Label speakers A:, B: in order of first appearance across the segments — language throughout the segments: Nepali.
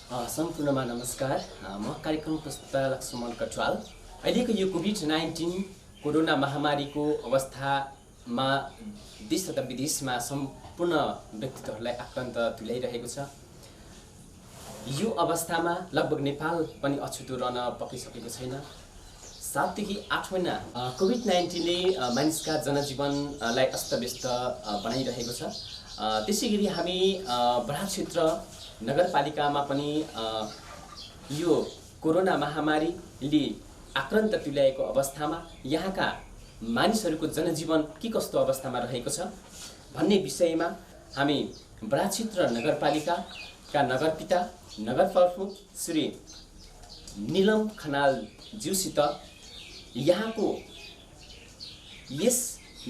A: सम्पूर्णमा नमस्कार। म कार्यक्रम प्रस्तुता लक्ष्मण कटवाल। अहिलेको यो कोभिड-19 कोरोना महामारीको अवस्थामा देश तथा विदेशमा सम्पूर्ण व्यक्तित्वहरूलाई आक्रान्त तुल्याइरहेको छ। यो अवस्थामा लगभग नेपाल पनि अछुतो रहन पकिसकेको छैन। 7 देखि 8 महिना कोभिड-19ले मानिसका जनजीवनलाई अस्तव्यस्त बनाइरहेको छ। त्यसैगरी हामी बराक क्षेत्र नगरपालिकामा पनि यो कोरोना महामारीले आक्रान्त तुल्याएको अवस्थामा यहाँका मानिसहरूको जनजीवन के कस्तो अवस्थामा रहेको छ भन्ने विषयमा हामी बराक क्षेत्र नगरपालिकाका नगरपिता नगर प्रमुख श्री निलम खनाल ज्यूसित यहाँको यस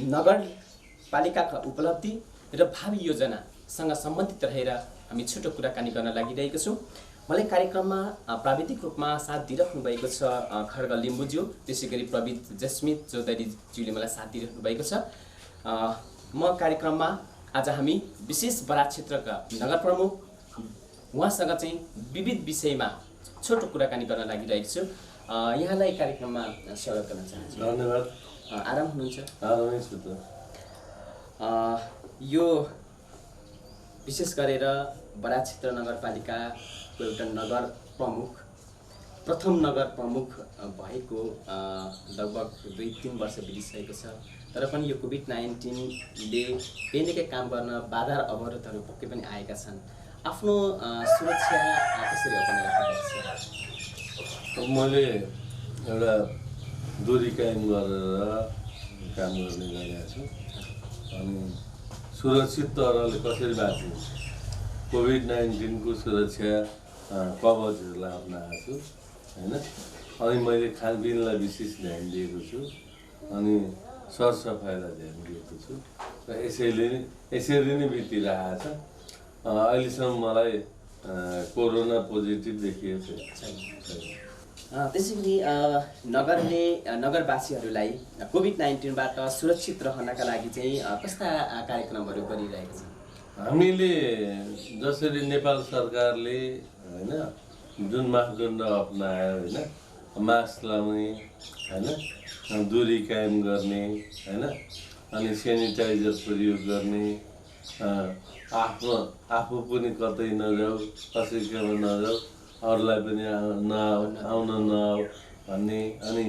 A: नगरपालिकाका उपलब्धि र भावी योजनासँग सम्बन्धित रहेर हामी छोटो कुराकानी गर्न लागिरहेको छौँ। मलाई कार्यक्रममा प्राविधिक रूपमा साथ दिइराख्नु भएको छ खड्ग लिम्बुज्यू, त्यसै गरी प्रविध जस्मित चौधरीज्यूले मलाई साथ दिइराख्नु भएको छ। म कार्यक्रममा आज हामी विशेष बराक क्षेत्रका नगर प्रमुख उहाँसँग चाहिँ विविध विषयमा छोटो कुराकानी गर्न लागिरहेको छु। यहाँलाई कार्यक्रममा स्वागत गर्न चाहन्छु।
B: धन्यवाद।
A: आराम हुनुहुन्छ?
B: आरामै छु त।
A: यो विशेष गरेर बराक क्षेत्र नगरपालिकाको एउटा नगर प्रमुख, प्रथम नगर प्रमुख भएको लगभग 2-3 वर्ष बितिसकेको छ। तर पनि यो कोभिड-19ले बेनिकै काम गर्न बाधा र अवरोधहरू पक्कै पनि आएका छन्। आफ्नो सुरक्षा कसरी अपनाएर राख्नुहुन्छ?
B: मैले एउटा दूरी कायम गरेर काम गर्ने गरेको छु। अनि सुरक्षित तरहले कसरी बाँच्नु, कोभिड-19 को सुरक्षा कवचहरूलाई अप्नाएको छु होइन। अनि मैले खानपिनलाई विशेष ध्यान दिएको छु अनि सरसफाइलाई ध्यान दिएको छु र यसरी नै बितिरहेको छ। अहिलेसम्म मलाई कोरोना पोजिटिभ देखिएको छैन।
A: त्यसैगरी नगरवासीहरूलाई कोभिड-19बाट सुरक्षित रहनका लागि चाहिँ कस्ता कार्यक्रमहरू गरिरहेका छन्?
B: हामीले जसरी नेपाल सरकारले होइन जुन मापदण्ड अपनायो होइन, मास्क लगाउने होइन, दूरी कायम गर्ने होइन, अनि सेनिटाइजर प्रयोग गर्ने, आफू पनि कतै नजाऊ, कसैकोमा नजाऊ, अरूलाई पनि आउन नआऊ भन्ने, अनि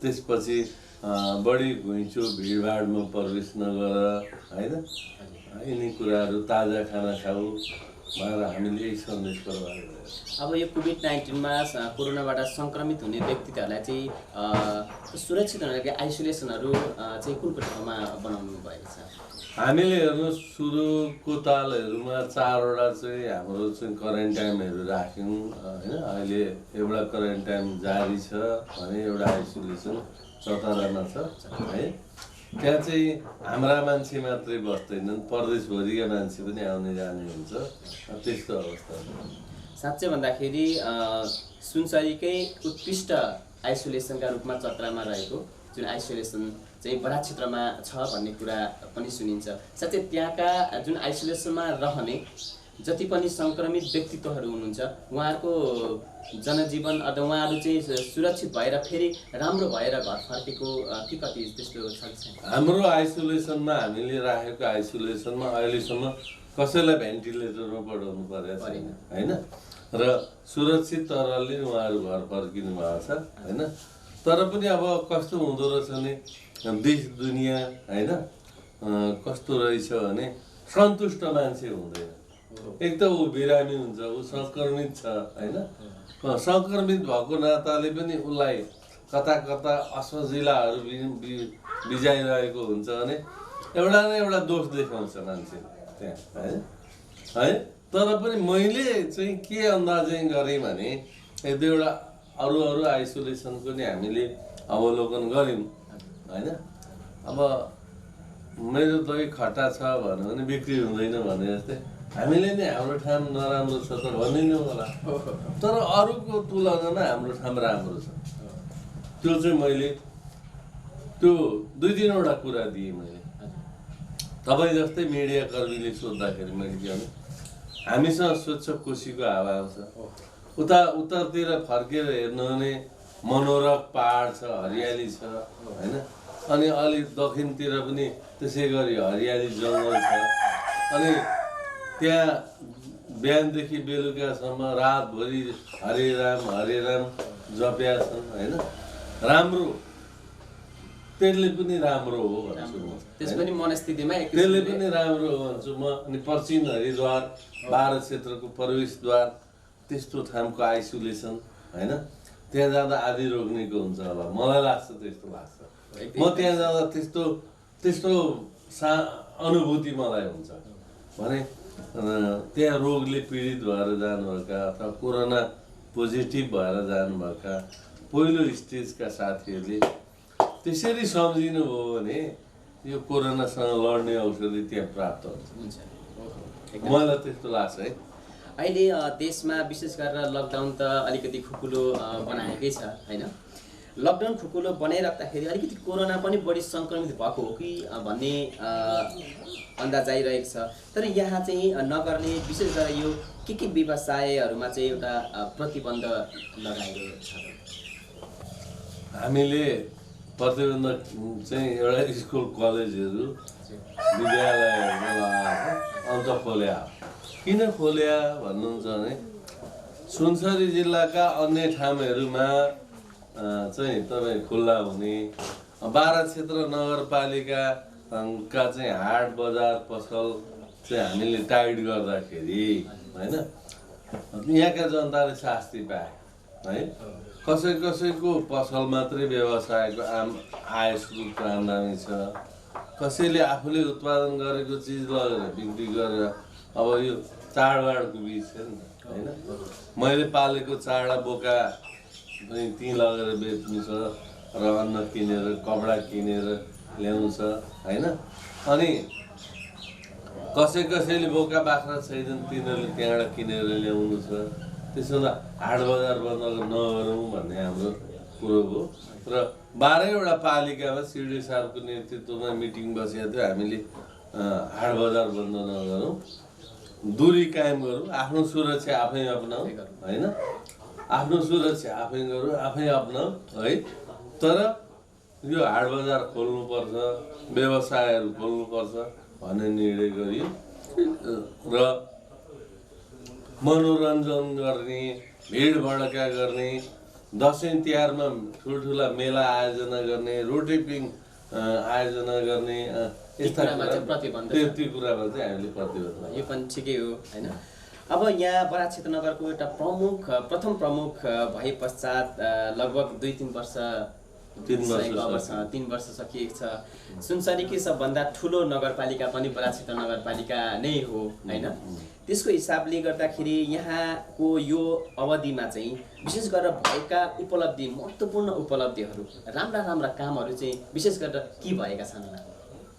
B: त्यसपछि बढी घुइँचो भिडभाडमा प्रवेश नगर होइन, यिनी कुराहरू, ताजा खाना खाऊ भनेर हामीले यही सन्देश प्रवाह गरेका छौँ।
A: अब यो कोभिड-19मा कोरोनाबाट सङ्क्रमित हुने व्यक्तिहरूलाई चाहिँ सुरक्षित हुनका आइसोलेसनहरू चाहिँ कुन ठाउँमा बनाउनु भएको छ?
B: हामीले हेर्नुहोस्, सुरुको तालहरूमा 4वटा चाहिँ हाम्रो चाहिँ क्वारेन्टाइनहरू राख्यौँ होइन। अहिले एउटा क्वारेन्टाइन जारी छ भने एउटा आइसोलेसन चतरामा छ है। त्यहाँ चाहिँ हाम्रा मान्छे मात्रै बस्दैनन्, परदेशभरिका मान्छे पनि आउने जाने हुन्छ। त्यस्तो अवस्था
A: साँच्चै भन्दाखेरि सुनसरीकै उत्कृष्ट आइसोलेसनका रूपमा चतरामा रहेको जुन आइसोलेसन चाहिँ बराक क्षेत्रमा छ भन्ने कुरा पनि सुनिन्छ। साथै त्यहाँका जुन आइसोलेसनमा रहने जति पनि सङ्क्रमित व्यक्तित्वहरू हुनुहुन्छ उहाँहरूको जनजीवन अथवा उहाँहरू चाहिँ सुरक्षित भएर फेरि राम्रो भएर घर फर्केको के कति त्यस्तो छ?
B: हाम्रो आइसोलेसनमा, हामीले राखेको आइसोलेसनमा अहिलेसम्म कसैलाई भेन्टिलेटरमा पठाउनु परेको छैन होइन। र सुरक्षित तरहले उहाँहरू घर फर्किनु भएको छ होइन। तर पनि अब कस्तो हुँदो रहेछ भने देश दुनियाँ होइन कस्तो रहेछ भने सन्तुष्ट मान्छे हुँदैन। एक त ऊ बिरामी हुन्छ, ऊ सङ्क्रमित छ होइन। सङ्क्रमित भएको नाताले पनि उसलाई कता कता असजिलाहरू बिजाइरहेको हुन्छ भने एउटा न एउटा दोष देखाउँछ मान्छे त्यहाँ है। तर पनि मैले चाहिँ के अन्दाजै गरेँ भने 1-2वटा अरू आइसोलेसन पनि हामीले अवलोकन गऱ्यौँ होइन। अब मेरो दही खट्टा छ भन्यो भने बिक्री हुँदैन भने जस्तै हामीले नै हाम्रो ठाउँ नराम्रो छ त भनिदिनु होला, तर अरूको तुलनामा हाम्रो ठाउँ राम्रो छ। त्यो चाहिँ मैले त्यो 2-3वटा कुरा दिएँ मैले। तपाईँ जस्तै मिडियाकर्मीले सोद्धाखेरि मैले के भने हामीसँग स्वच्छ कोसीको हावा आउँछ। उता उत्तरतिर फर्केर हेर्नु भने मनोरक पहाड छ, हरियाली छ होइन। अनि अलिक दक्षिणतिर पनि त्यसै गरी हरियाली जङ्गल छ। अनि त्यहाँ बिहानदेखि बेलुकासम्म रातभरि हरे राम जप्या छन् होइन। राम्रो, त्यसले पनि राम्रो हो भन्छु म।
A: त्यस पनि मनस्थितिमा
B: त्यसले पनि राम्रो हो भन्छु म। अनि पश्चिम हरिद्वार 12 क्षेत्रको प्रवेशद्वार त्यस्तो ठाउँको आइसोलेसन होइन, त्यहाँ जाँदा आदि रोक्नेको हुन्छ होला, मलाई लाग्छ, त्यस्तो लाग्छ। म त्यहाँ जाँदा त्यस्तो अनुभूति मलाई हुन्छ भने त्यहाँ रोगले पीडित भएर जानुभएका अथवा कोरोना पोजिटिभ भएर जानुभएका पहिलो स्टेजका साथीहरूले त्यसरी सम्झिनुभयो भने यो कोरोनासँग लड्ने औषधि त्यहाँ प्राप्त हुन्छ। मलाई त्यस्तो लाग्छ है।
A: अहिले देशमा विशेष गरेर लकडाउन त अलिकति खुकुलो बनाएकै छ होइन। लकडाउन खुकुलो बनाइराख्दाखेरि अलिकति कोरोना पनि बढी सङ्क्रमित भएको हो कि भन्ने अन्दाज आइरहेको छ। तर यहाँ चाहिँ नगर्ने विशेष गरेर यो के व्यवसायहरूमा चाहिँ एउटा प्रतिबन्ध लगाइरहेको छ।
B: हामीले प्रतिबन्ध चाहिँ एउटा स्कुल कलेजहरू विद्यालयहरूमा लगाएको अन्त खोल्या। किन खोल्या भन्नुहुन्छ भने सुनसरी जिल्लाका अन्य ठाउँहरूमा चाहिँ तपाईँ खुल्ला हुने 12 क्षेत्र नगरपालिकाका चाहिँ हाट बजार पसल चाहिँ हामीले टाइट गर्दाखेरि होइन यहाँका जनताले शास्ति पाए है। कसैको पसल मात्रै व्यवसायको आय स्रोत आम्दानी छ। कसैले आफूले उत्पादन गरेको चिज लगेर बिक्री गरेर अब यो चाडबाडको बिच छ नि होइन। मैले पालेको चाडा बोका पनि त्यहीँ लगेर बेच्नु छ र अन्न किनेर कपडा किनेर ल्याउनु छ होइन। अनि कसैले बोका बाख्रा छैनन्, तिनीहरूले त्यहाँबाट किनेर ल्याउनु छ। त्यसो हुँदा हाट बजार बन्द नगरौँ भन्ने हाम्रो कुरो हो। र 12वटा पालिकामा सिडी साहबको नेतृत्वमा मिटिङ बसेको थियो। हामीले हाट बजार बन्द नगरौँ, दूरी कायम गरौँ, आफ्नो सुरक्षा आफै अपनाऊ होइन। आफ्नो सुरक्षा आफै गरौँ, आफै अपनाऊ है। तर यो हाट बजार खोल्नुपर्छ, व्यवसायहरू खोल्नुपर्छ भन्ने निर्णय गरियो। र मनोरञ्जन गर्ने, भिड भड्का गर्ने, दसैँ तिहारमा ठुल्ठुला मेला आयोजना गर्ने, रोटेपिङ आयोजना गर्ने यस्ता त्यति कुरामा चाहिँ हामीले प्रतिबन्ध।
A: यो पनि ठिकै हो होइन। अब यहाँ बराक क्षेत्र नगरको एउटा प्रथम प्रमुख भए पश्चात लगभग 2-3 वर्ष 3 वर्ष सकिएको छ। सुनसरीकै सबभन्दा ठुलो नगरपालिका पनि बराक क्षेत्र नगरपालिका नै हो होइन। त्यसको हिसाबले गर्दाखेरि यहाँको यो अवधिमा चाहिँ विशेष गरेर भएका उपलब्धि, महत्त्वपूर्ण उपलब्धिहरू, राम्रा कामहरू चाहिँ विशेष गरेर के भएका छन्?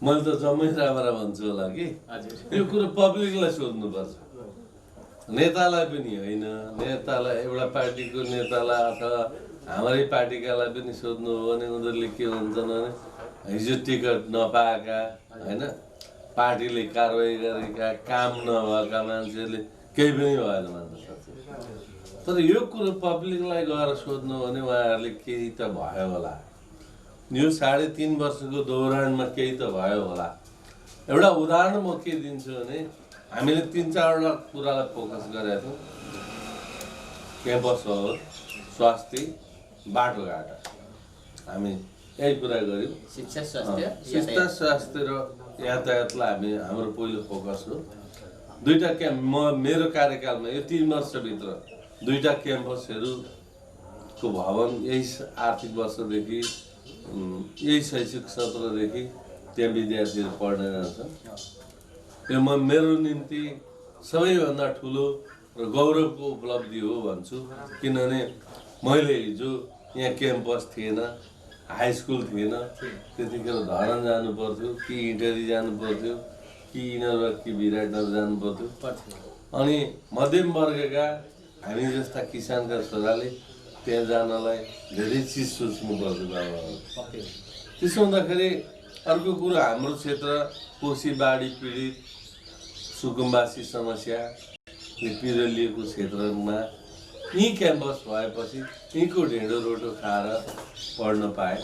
B: मैले त जम्मै राम्रा भन्छु होला कि। यो कुरो पब्लिकलाई सोध्नुपर्छ, नेतालाई पनि होइन। नेतालाई, एउटा पार्टीको नेतालाई अथवा हाम्रै पार्टीकालाई पनि सोध्नु हो भने उनीहरूले के भन्छन् भने हिजो टिकट नपाएका होइन, पार्टीले कारवाही गरेका, काम नभएका मान्छेहरूले केही पनि भएन भन्छ। तर यो कुरो पब्लिकलाई गएर सोध्नु भने उहाँहरूले केही त भयो होला, यो 3.5 वर्षको दौरानमा केही त भयो होला। एउटा उदाहरण म के दिन्छु भने हामीले 3-4वटा कुरालाई फोकस गरेका थियौँ। क्याम्पस हो, स्वास्थ्य, बाटोघाटो, हामी यही कुरा गऱ्यौँ। शिक्षा स्वास्थ्य र यातायातलाई हाम्रो पहिलो फोकस हो। 2टा मेरो कार्यकालमा यो 3 वर्षभित्र 2टा क्याम्पसहरूको भवन यही आर्थिक वर्षदेखि, यही शैक्षिक सत्रदेखि त्यहाँ विद्यार्थीहरू पढ्न जान्छन्। यो मेरो निम्ति सबैभन्दा ठुलो र गौरवको उपलब्धि हो भन्छु। किनभने मैले हिजो यहाँ क्याम्पस थिएन, हाई स्कुल थिएन, त्यतिखेर धरान जानु पर्थ्यो कि इटरी जानु पर्थ्यो कि यिनीहरू कि विराटनगर जानु पर्थ्यो। अनि मध्यम वर्गका हामी जस्ता किसानका छोराले त्यहाँ जानलाई धेरै चिज सोच्नु पर्थ्यो बाबाहरू। त्यसो हुँदाखेरि अर्को कुरो, हाम्रो क्षेत्र कोशी बाढी पीडित, सुकुम्बासी समस्या पिरोलिएको क्षेत्रमा यहीँ क्याम्पस भएपछि यहीँको ढिँडो रोटो खाएर पढ्न पाएँ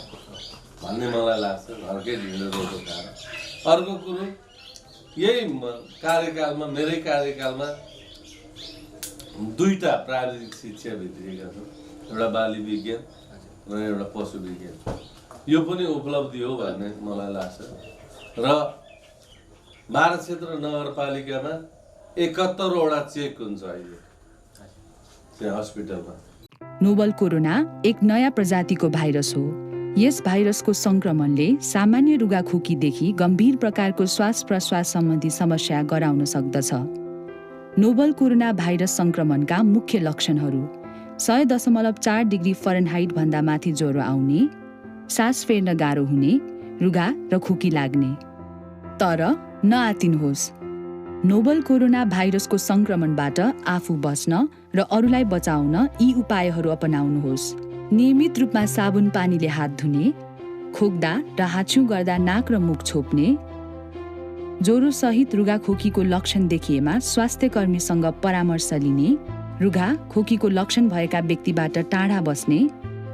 B: भन्ने मलाई लाग्छ, घरकै ढिँडो रोटो खाएर। अर्को कुरो यही कार्यकालमा, मेरै कार्यकालमा दुईवटा प्राविधिक शिक्षा भित्रिएका छन्, एउटा बाली विज्ञान र एउटा पशु विज्ञान। यो पनि उपलब्धि हो भन्ने मलाई लाग्छ। र महाराष्ट्र नगरपालिकामा 71वटा चेक हुन्छ अहिले त्यहाँ हस्पिटलमा।
C: नोभल कोरोना एक नयाँ प्रजातिको भाइरस हो। यस भाइरसको संक्रमणले सामान्य रुगाखोकीदेखि गम्भीर प्रकारको श्वास प्रश्वास सम्बन्धी समस्या गराउन सक्दछ। नोभल कोरोना भाइरस संक्रमणका मुख्य लक्षणहरू 100.4 डिग्री फरेनहाइट भन्दा माथि ज्वरो आउने, सास फेर्न गाह्रो हुने, रुघा र खोकी लाग्ने। तर नआत्तिनुहोस्, नोभल कोरोना भाइरसको संक्रमणबाट आफू बच्न र अरूलाई बचाउन यी उपायहरू अपनाउनुहोस्। नियमित रूपमा साबुन पानीले हात धुने, खोक्दा र हाच्छिउँ गर्दा नाक र मुख छोप्ने, ज्वरो सहित रुघाखोकीको लक्षण देखिएमा स्वास्थ्यकर्मीसँग परामर्श लिने, रुघा खोकीको लक्षण भएका व्यक्तिबाट टाढा बस्ने,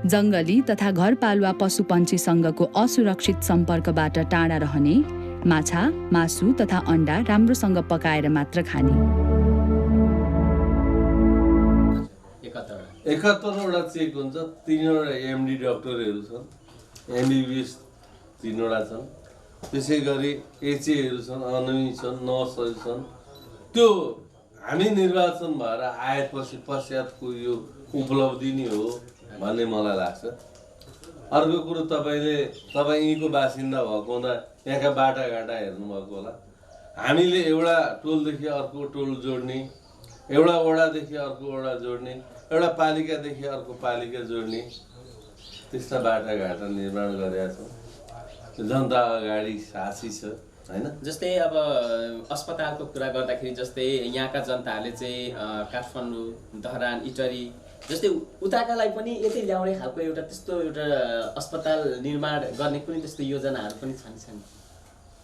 C: जङ्गली तथा घरपालुवा पशुपन्छीसँगको असुरक्षित सम्पर्कबाट टाढा रहने, माछा, मासु तथा अन्डा राम्रोसँग पकाएर मात्र खाने।
B: 71वटा चेक हुन्छ, 3वटा एमडी डाक्टरहरू छन्, एमबिबिएस 3वटा छन्, त्यसै गरी एचएहरू छन्, अनमी छन्, नर्सहरू छन्। त्यो हामी निर्वाचन भएर आएपछि पश्चातको यो उपलब्धि नै हो भन्ने मलाई लाग्छ। अर्को कुरो तपाईँ यहीँको बासिन्दा भएको हुँदा यहाँका बाटाघाटा हेर्नुभएको होला। हामीले एउटा टोलदेखि अर्को टोल जोड्ने, एउटा वडादेखि अर्को वडा जोड्ने, एउटा पालिकादेखि अर्को पालिका जोड्ने, त्यस्ता बाटाघाटा निर्माण गरेका छौँ। जनता अगाडि साक्षी छ हैन।
A: जस्तै अब अस्पतालको कुरा गर्दाखेरि जस्तै यहाँका जनताहरूले चाहिँ काठमाडौँ, धरान, इटरी जस्तै उताकालाई पनि यतै ल्याउने खालको एउटा त्यस्तो एउटा अस्पताल निर्माण गर्ने कुनै त्यस्तो योजनाहरू पनि छन्।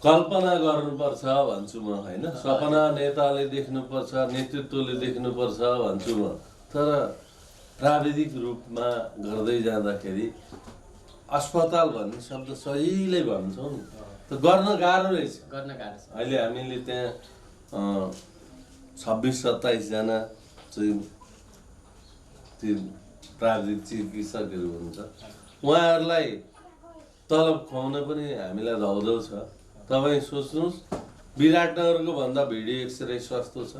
B: कल्पना गर्नुपर्छ भन्छु म हैन। सपना नेताले देख्नुपर्छ, नेतृत्वले देख्नुपर्छ भन्छु म। तर प्राविधिक रूपमा गर्दै जाँदाखेरि अस्पताल भन्ने शब्द सजिलै भन्छौँ नि, त गर्न गाह्रो रहेछ। अहिले हामीले त्यहाँ 26-27 जना चाहिँ त्यो प्राविधिक चिकित्सकहरू हुन्छ। उहाँहरूलाई तलब खुवाउन पनि हामीलाई धौधौ छ। तपाईँ सोच्नुहोस्, विराटनगरको भन्दा भिडियो एक्सरे सस्तो छ,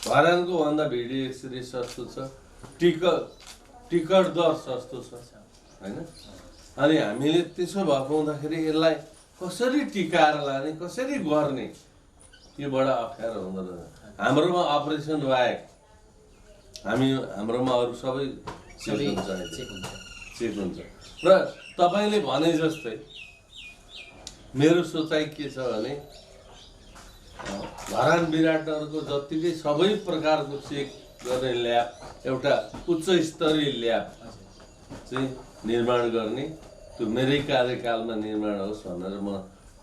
B: धरानको भन्दा भिडियो एक्सरे सस्तो छ, टिकट दर सस्तो छ हैन। अनि हामीले त्यसो भएको हुँदाखेरि यसलाई कसरी टिकाएर लाने, कसरी गर्ने, यो बडा अप्ठ्यारो हुँदो रहेछ। हाम्रोमा अपरेसन बाहेक हाम्रोमा अरू सबै चेक हुन्छ। र तपाईँले भने जस्तै मेरो सोचाइ के छ भने धरान विराटनगरको जत्तिकै सबै प्रकारको चेक गर्ने ल्याब, एउटा उच्च स्तरीय ल्याब चाहिँ निर्माण गर्ने, त्यो मेरै कार्यकालमा निर्माण होस् भनेर म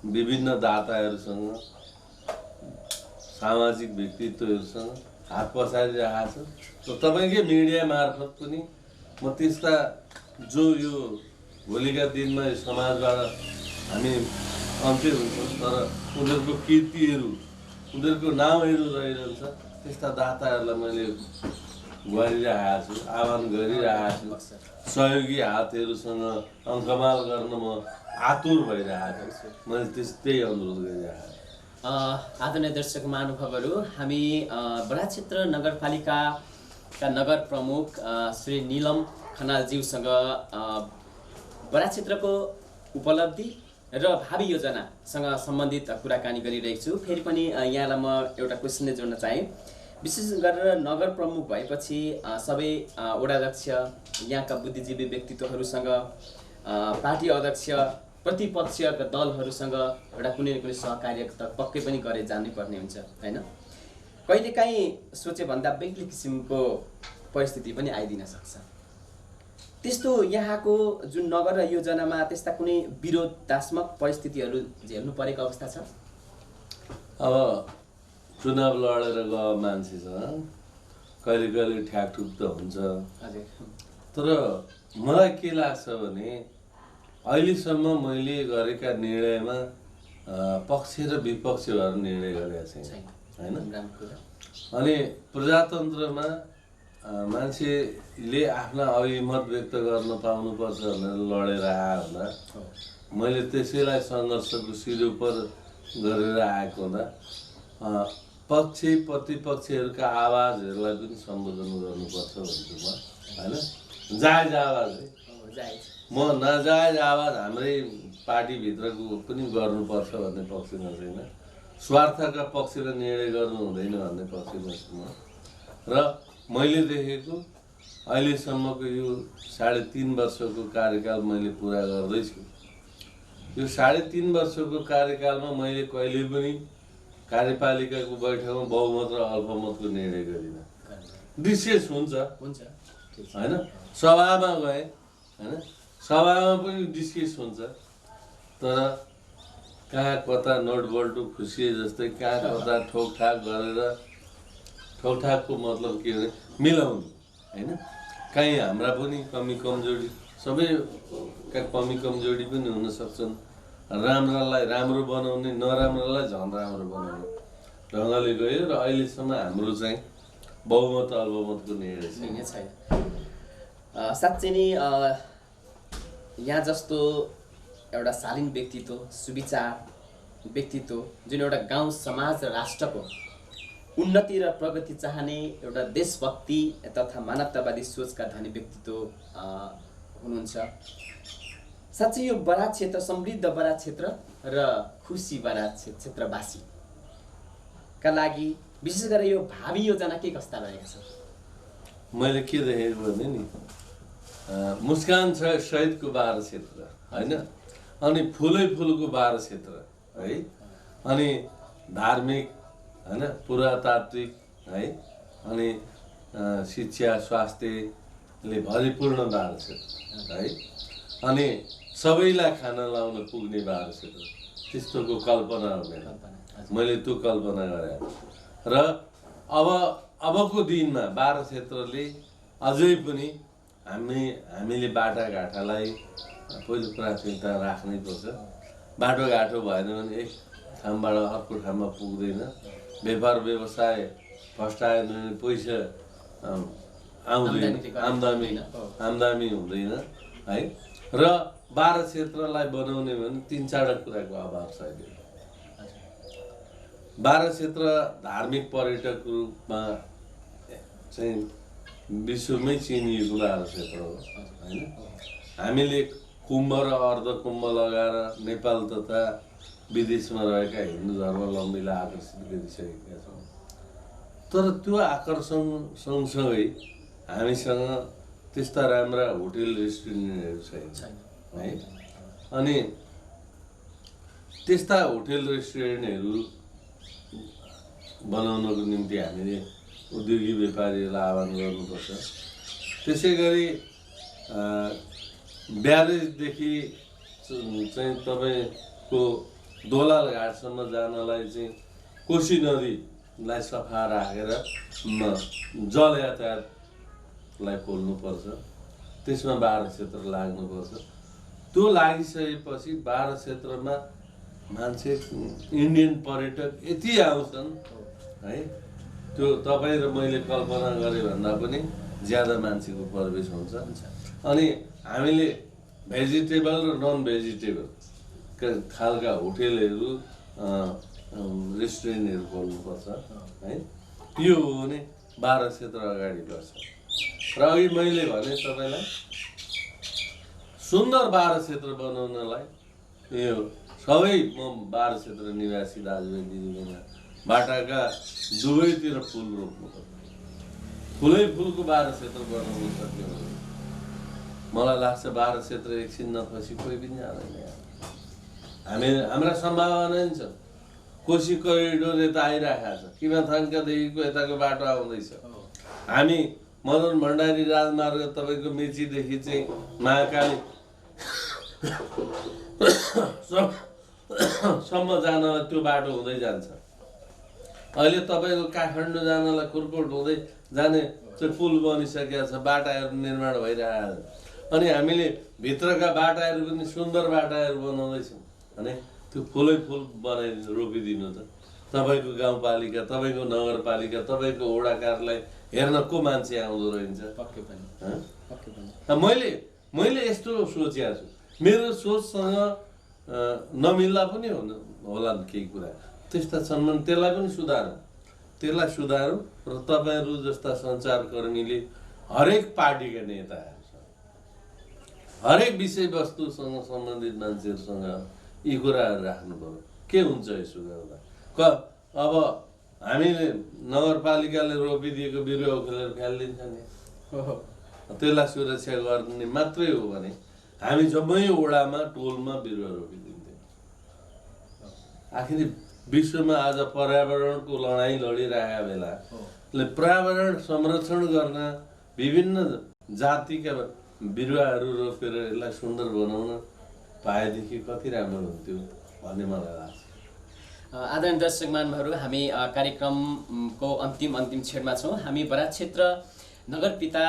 B: विभिन्न दाताहरूसँग, सामाजिक व्यक्तित्वहरूसँग हात पछारिरहेको छु। र तपाईँकै मिडिया मार्फत पनि म त्यस्ता जो यो भोलिका दिनमा यो समाजबाट हामी अन्त्य हुन्छौँ तर उनीहरूको कीर्तिहरू, उनीहरूको नामहरू रहिरहन्छ, त्यस्ता दाताहरूलाई मैले गरिरहेको छु, आह्वान गरिरहेको छु। सहयोगी हातहरूसँग अङ्कमाल गर्न म आतुर भइरहेको छु। मैले त्यस्तै अनुरोध गरिरहेको छु।
A: आदरणीय दर्शक महानुभावहरू, हामी बडाक्षेत्र नगरपालिकाका नगर प्रमुख श्री निलम खनालज्यूसँग बडाक्षेत्रको उपलब्धि र भावी योजनासँग सम्बन्धित कुराकानी गरिरहेको छु। फेरि पनि यहाँलाई म एउटा क्वेसन जोड्न चाहेँ। विशेष गरेर नगर प्रमुख भएपछि सबै वडाध्यक्ष, यहाँका बुद्धिजीवी व्यक्तित्वहरूसँग, पार्टी अध्यक्ष, प्रतिपक्षका दलहरूसँग एउटा कुनै न कुनै सहकार्य त पक्कै पनि गरे जानै पर्ने हुन्छ हैन। कहिलेकाहीँ सोचे भन्दा बेग्लै किसिमको परिस्थिति पनि आइदिन सक्छ। त्यस्तो यहाँको जुन नगर योजनामा त्यस्ता कुनै विरोधात्मक परिस्थितिहरू झेल्नु परेको अवस्था छ?
B: अब चुनाव लडेर गयो मान्छेसँग कहिले कहिले ठ्याकठुक त हुन्छ। तर मलाई के लाग्छ भने अहिलेसम्म मैले गरेका निर्णयमा पक्ष र विपक्ष भएर निर्णय गरेका छैन होइन। अनि प्रजातन्त्रमा मान्छेले आफ्ना अभिमत व्यक्त गर्न पाउनुपर्छ भनेर लडेर आयो हुँदा मैले त्यसैलाई सङ्घर्षको सिरोपर गरेर आएको हुँदा पक्ष प्रतिपक्षहरूका आवाजहरूलाई पनि सम्बोधन गर्नुपर्छ भन्छु म होइन। जायज आवाज है, म नाजायज आवाज हाम्रै पार्टीभित्रको पनि गर्नुपर्छ भन्ने पक्षमा छैन, स्वार्थका पक्षले निर्णय गर्नु हुँदैन भन्ने पक्षमा छु म। र मैले देखेको अहिलेसम्मको यो 3.5 वर्षको कार्यकाल मैले पुरा गर्दैछु। यो 3.5 वर्षको कार्यकालमा मैले कहिले पनि कार्यपालिकाको बैठकमा बहुमत र अल्पमतको निर्णय गरिनँ। विशेष हुन्छ होइन, सभामा गएँ होइन, सभामा पनि डिस्कस हुन्छ, तर कहाँ कता नोटबल्टु खुसिए जस्तै कहाँ कता ठोकठाक गरेर, ठोकठाकको मतलब के भने मिलाउनु होइन। काहीँ हाम्रा पनि कमी कमजोरी, सबैका कमी कमजोरी पनि हुन सक्छन्। राम्रालाई राम्रो बनाउने, नराम्रालाई झन् राम्रो बनाउने ढङ्गले गयो र अहिलेसम्म हाम्रो चाहिँ बहुमत अल्पमतको निर्णय
A: छैन। साँच्चै नै यहाँ जस्तो एउटा शालीन व्यक्तित्व, सुविचार व्यक्तित्व, जुन एउटा गाउँ समाज र राष्ट्रको उन्नति र प्रगति चाहने एउटा देशभक्ति तथा मानवतावादी सोचका धनी व्यक्तित्व हुनुहुन्छ। साँच्चै यो बराक क्षेत्र, समृद्ध बराक क्षेत्र र खुसी बराक क्षेत्रवासीका लागि विशेष गरेर यो भावी योजना के कस्ता रहेका छन्?
B: मैले के देखेको भने नि, मुस्कान सहितको 12 क्षेत्र होइन, अनि फुलै फुलको 12 क्षेत्र है, अनि धार्मिक होइन, पुरातात्विक है, अनि शिक्षा स्वास्थ्यले भरिपूर्ण 12 क्षेत्र है, अनि सबैलाई खाना लाउन पुग्ने 12 क्षेत्र। त्यस्तोको कल्पना हुँदैन, मैले त्यो कल्पना गरेँ। र अबको दिनमा 12 क्षेत्रले अझै पनि हामीले बाटाघाटालाई पहिलो प्राथमिकता राख्नै पर्छ। बाटोघाटो भएन भने एक ठाउँबाट अर्को ठाउँमा पुग्दैन, व्यापार व्यवसाय फस्टाएन भने पैसा आउँदैन, आम्दानी हुँदैन है। र 12 क्षेत्रलाई बनाउने भने 3-4 कुराको अभाव छ अहिले। 12 क्षेत्र धार्मिक पर्यटक रूपमा चाहिँ विश्वमै चिनिएको 12 क्षेत्र हो होइन। हामीले कुम्भ र अर्धकुम्भ लगाएर नेपाल तथा विदेशमा रहेका हिन्दू धर्मावलम्बीलाई आकर्षित गरिसकेका छौँ। तर त्यो आकर्षण सँगसँगै हामीसँग त्यस्ता राम्रा होटेल रेस्टुरेन्टहरू छैन है। अनि त्यस्ता होटेल रेस्टुरेन्टहरू बनाउनको निम्ति हामीले उद्योगी व्यापारीहरूलाई आह्वान गर्नुपर्छ। त्यसै गरी ब्यारेजदेखि चाहिँ तपाईँको दोलाल घाटसम्म जानलाई चाहिँ कोशी नदीलाई सफा राखेर जल यातायातलाई खोल्नुपर्छ। त्यसमा 12 क्षेत्र लाग्नुपर्छ। त्यो लागिसकेपछि 12 क्षेत्रमा मान्छे इन्डियन पर्यटक यति आउँछन् है, त्यो तपाईँ र मैले कल्पना गरे भन्दा पनि ज्यादा मान्छेको प्रवेश हुन्छ। अनि हामीले भेजिटेबल र नन भेजिटेबल खालका होटेलहरू रेस्टुरेन्टहरू खोल्नुपर्छ है। यो हो भने 12 क्षेत्र अगाडि बढ्छ। र अघि मैले भने तपाईँलाई सुन्दर 12 क्षेत्र बनाउनलाई यो सबै म 12 क्षेत्र निवासी दाजुभाइ दिदीबहिनी बाटाका दुवैतिर फुल रोप्नुपर्छ। फुलै फुलको 12 क्षेत्र बनाउन सक्यो भने मलाई लाग्छ 12 क्षेत्र एकछिन नफसी कोही पनि जाँदैन। हाम्रा सम्भावना नि छ। कोशी करिडोर यता आइरहेको छ, किमाथाङकादेखिको यताको बाटो आउँदैछ। हामी मदन भण्डारी राजमार्ग तपाईँको मेचीदेखि चाहिँ महाकाली सम्म जानलाई त्यो बाटो हुँदै जान्छ। अहिले तपाईँको काठमाडौँ जानलाई कुर्कोट हुँदै जाने चाहिँ पुल बनिसकेको छ, बाटाहरू निर्माण भइरहेको छ। अनि हामीले भित्रका बाटाहरू पनि सुन्दर बाटाहरू बनाउँदैछौँ भने त्यो फुलै फुल बनाइदिनु, रोपिदिनु त। तपाईँको गाउँपालिका, तपाईँको नगरपालिका, तपाईँको वडा कार्यालय हेर्न को मान्छे आउँदो रहन्छ?
A: पक्कै पनि।
B: मैले यस्तो सोचेको छु, मेरो सोचसँग नमिल्दा पनि होला केही कुरा त्यस्ता छन् भने त्यसलाई पनि सुधारौँ र तपाईँहरू जस्ता सञ्चारकर्मीले हरेक पार्टीका नेताहरूसँग, हरेक विषयवस्तुसँग सम्बन्धित मान्छेहरूसँग यी कुराहरू राख्नु पर्यो। के हुन्छ यसो गर्दा? अब हामीले नगरपालिकाले रोपिदिएको बिरुवा उखेलेर फ्यालिदिन्छ नि, त्यसलाई सुरक्षा गर्ने मात्रै हो भने हामी जम्मै वडामा टोलमा बिरुवा रोपिदिन्थ्यौँ। आखिर विश्वमा आज पर्यावरणको लडाइँ लडिरहेका बेला पर्यावरण संरक्षण गर्न विभिन्न जातिका बिरुवाहरू रोपेर यसलाई सुन्दर बनाउन पाएदेखि कति राम्रो हुन्थ्यो भन्ने मलाई लाग्छ।
A: आदरणीय दर्शकमानहरू, हामी कार्यक्रमको अन्तिम क्षणमा छौँ। हामी बराक क्षेत्र नगरपिता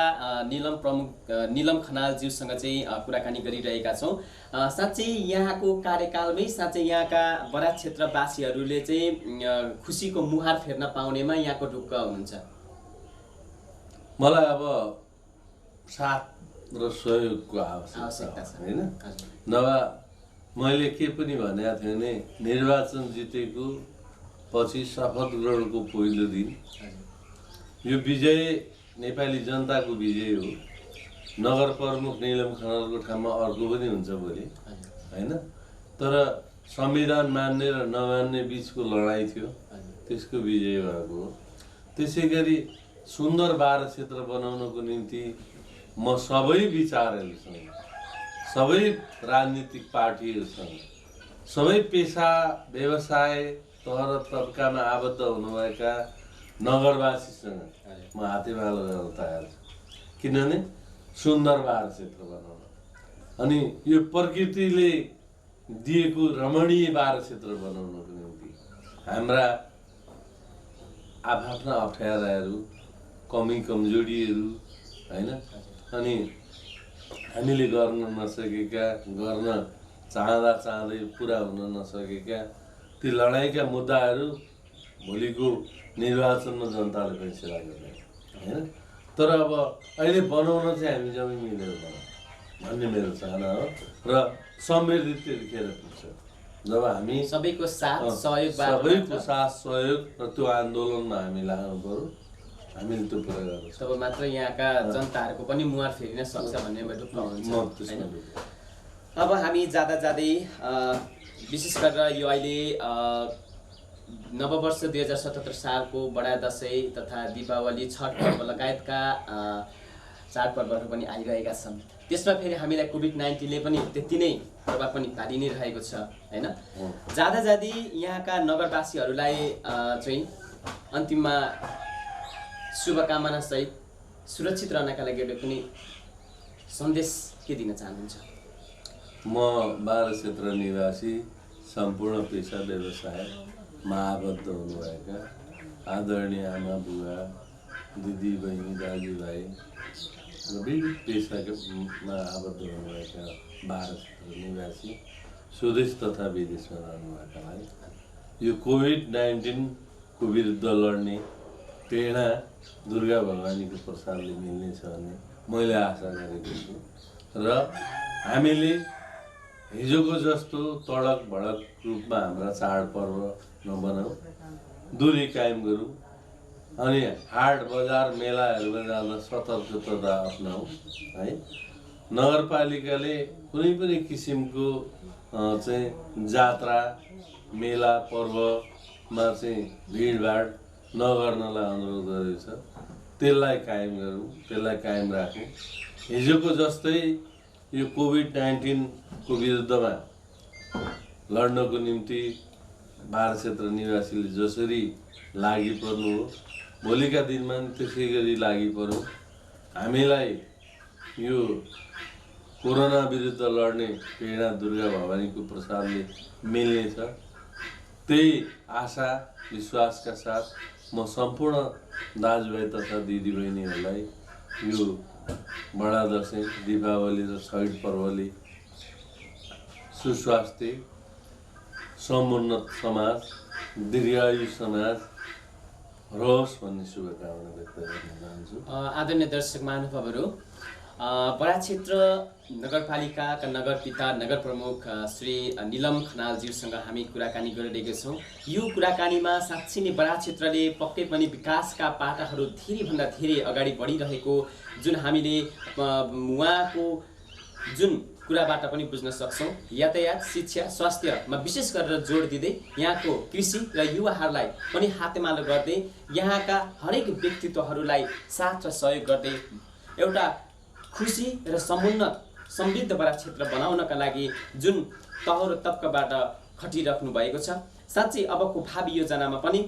A: निलम खनालज्यूसँग चाहिँ कुराकानी गरिरहेका छौँ। साँच्चै यहाँको कार्यकालमै साँच्चै यहाँका बराक क्षेत्रवासीहरूले चाहिँ खुसीको मुहार फेर्न पाउनेमा यहाँको ढुक्क हुनुहुन्छ?
B: मलाई अब साथ र सहयोगको आवश्यकता छ, होइन? नभए मैले के पनि भनेको थिएँ भने निर्वाचन जितेको पछि शपथ ग्रहणको पहिलो दिन यो विजय नेपाली जनताको विजय हो। नगर प्रमुख निलम खनालको ठाउँमा अर्को पनि हुन्छ भोलि, होइन? तर संविधान मान्ने र नमान्ने बिचको लडाइँ थियो, त्यसको विजय भएको हो। त्यसै गरी सुन्दर बाह्र क्षेत्र बनाउनको निम्ति म सबै विचारहरूसँग, सबै राजनीतिक पार्टीहरूसँग, सबै पेसा व्यवसाय तह तबकामा आबद्ध हुनुभएका नगरवासीसँग म हातेमालो गर्न तयार छु। किनभने सुन्दर बाह्र क्षेत्र बनाउन अनि यो प्रकृतिले दिएको रमणीय बाह्र क्षेत्र बनाउनको निम्ति हाम्रा आफ्ना अप्ठ्याराहरू, कमी कमजोरीहरू, होइन, अनि हामीले गर्न नसकेका, गर्न चाहँदै पुरा हुन नसकेका ती लडाइँका मुद्दाहरू भोलिको निर्वाचनमा जनताले फैसला गर्ने, होइन? तर अब अहिले बनाउन चाहिँ हामी जम्मै मिलेर बनाउँ भन्ने मेरो चाहना हो र समृद्धि त्यतिखेर पुग्छ जब हामी
A: सबैको साथ सहयोग
B: र त्यो आन्दोलनमा हामी लाग्नु पर्यो। हामीले त्यो पुरा गर्छौँ,
A: तब मात्र यहाँका जनताहरूको पनि मुहार फेरिन सक्छ भन्ने ढुक्क हुन्छ। अब हामी जाँदै विशेष गरेर यो अहिले नववर्ष 2077 सालको बडा दसैँ तथा दीपावली, छठ पर्व लगायतका चाडपर्वहरू पनि आइरहेका छन्। त्यसमा फेरि हामीलाई कोभिड-19ले पनि त्यति नै प्रभाव पनि पारि नै रहेको छ, होइन? जाँदै यहाँका नगरवासीहरूलाई चाहिँ अन्तिममा शुभकामना सहित सुरक्षित रहनका लागि एउटा कुनै सन्देश के दिन चाहनुहुन्छ?
B: म बाह्र क्षेत्र निवासी सम्पूर्ण पेसा व्यवसायमा आबद्ध हुनुभएका आदरणीय आमा बुवा, दिदी बहिनी, दाजुभाइ र विविध पेसामा आबद्ध हुनुभएका बाह्र क्षेत्र निवासी स्वदेश तथा विदेशमा रहनुभएकालाई यो कोभिड-19 को विरुद्ध लड्ने प्रेरणा दुर्गा भवानीको प्रसादले मिल्नेछ भन्ने मैले आशा गरेको छु र हामीले हिजोको जस्तो तडक भडक रूपमा हाम्रा चाडपर्व नबनाऊ, दूरी कायम गरौँ अनि हाट बजार मेलाहरूमा जाँदा सतर्कता अपनाऊ, है? नगरपालिकाले कुनै पनि किसिमको चाहिँ जात्रा मेला पर्वमा चाहिँ भिडभाड नगर्नलाई अनुरोध गरेको छ। त्यसलाई कायम गरौँ, त्यसलाई कायम राखौँ। हिजोको जस्तै यो कोभिड-19 को विरुद्धमा लड्नको निम्ति बाह्र क्षेत्र निवासीले जसरी लागि पर्नु हो, भोलिका दिनमा त्यसै गरी लागि परौँ। हामीलाई यो कोरोना विरुद्ध लड्ने प्रेरणा दुर्गा भवानीको प्रसादले मिल्नेछ। त्यही आशा विश्वासका साथ म सम्पूर्ण दाजुभाइ तथा दिदीबहिनीहरूलाई यो बडा दसैँ, दीपावली र छठ पर्वले सुस्वास्थ्य, समुन्नत समाज, दीर्घायु समाज रहोस् भन्ने शुभकामना व्यक्त गर्न चाहन्छु।
A: आदरणीय दर्शक महानुभावहरू, बडा क्षेत्र नगरपालिकाका नगरपिता नगर प्रमुख श्री निलम खनालज्यूसँग हामी कुराकानी गरिरहेका छौँ। यो कुराकानीमा साँच्चै नै बडा क्षेत्रले पक्कै पनि विकासका पाटाहरू धेरैभन्दा धेरै अगाडि बढिरहेको जुन हामीले उहाँको जुन कुराबाट पनि बुझ्न सक्छौँ। यातायात, शिक्षा, स्वास्थ्यमा विशेष गरेर जोड दिँदै यहाँको कृषि र युवाहरूलाई पनि हातेमालो गर्दै यहाँका हरेक व्यक्तित्वहरूलाई साथ र सहयोग गर्दै एउटा खुसी र समुन्नत समृद्ध बडा क्षेत्र बनाउनका लागि जुन तह र तब्काबाट खटिराख्नु भएको छ। साँच्चै अबको भावी योजनामा पनि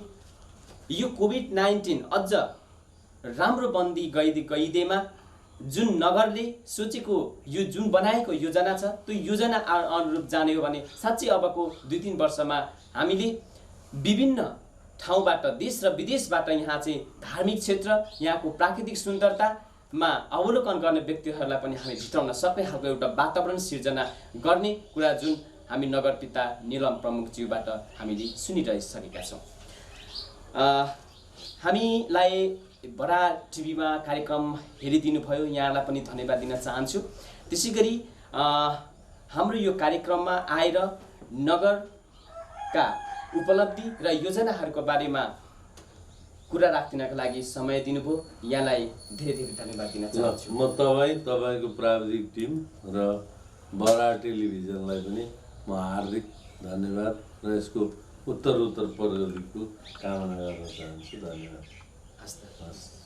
A: यो कोभिड-19 अझ राम्रो बन्दी गइदिएमा जुन नगरले सोचेको यो जुन बनाएको योजना छ त्यो योजना अनुरूप जाने हो भने साँच्चै अबको 2-3 वर्षमा हामीले विभिन्न ठाउँबाट देश र विदेशबाट यहाँ चाहिँ धार्मिक क्षेत्र, यहाँको प्राकृतिक सुन्दरतामा अवलोकन गर्ने व्यक्तिहरूलाई पनि हामी भित्राउन सक्ने खालको एउटा वातावरण सिर्जना गर्ने कुरा जुन हामी नगरपिता निलम प्रमुखज्यूबाट हामीले सुनिरहिसकेका छौँ। हामीलाई बडा टिभीमा कार्यक्रम हेरिदिनु भयो, यहाँलाई पनि धन्यवाद दिन चाहन्छु। त्यसै गरी हाम्रो यो कार्यक्रममा आएर नगरका उपलब्धि र योजनाहरूको बारेमा कुरा राख्दिनका लागि समय दिनुभयो, यहाँलाई धेरै धेरै धन्यवाद दिन चाहन्छु।
B: म तपाईँको प्राविधिक टिम र बडा टेलिभिजनलाई पनि म हार्दिक धन्यवाद र यसको उत्तर प्रगतिको कामना गर्न चाहन्छु। धन्यवाद।
A: हस्।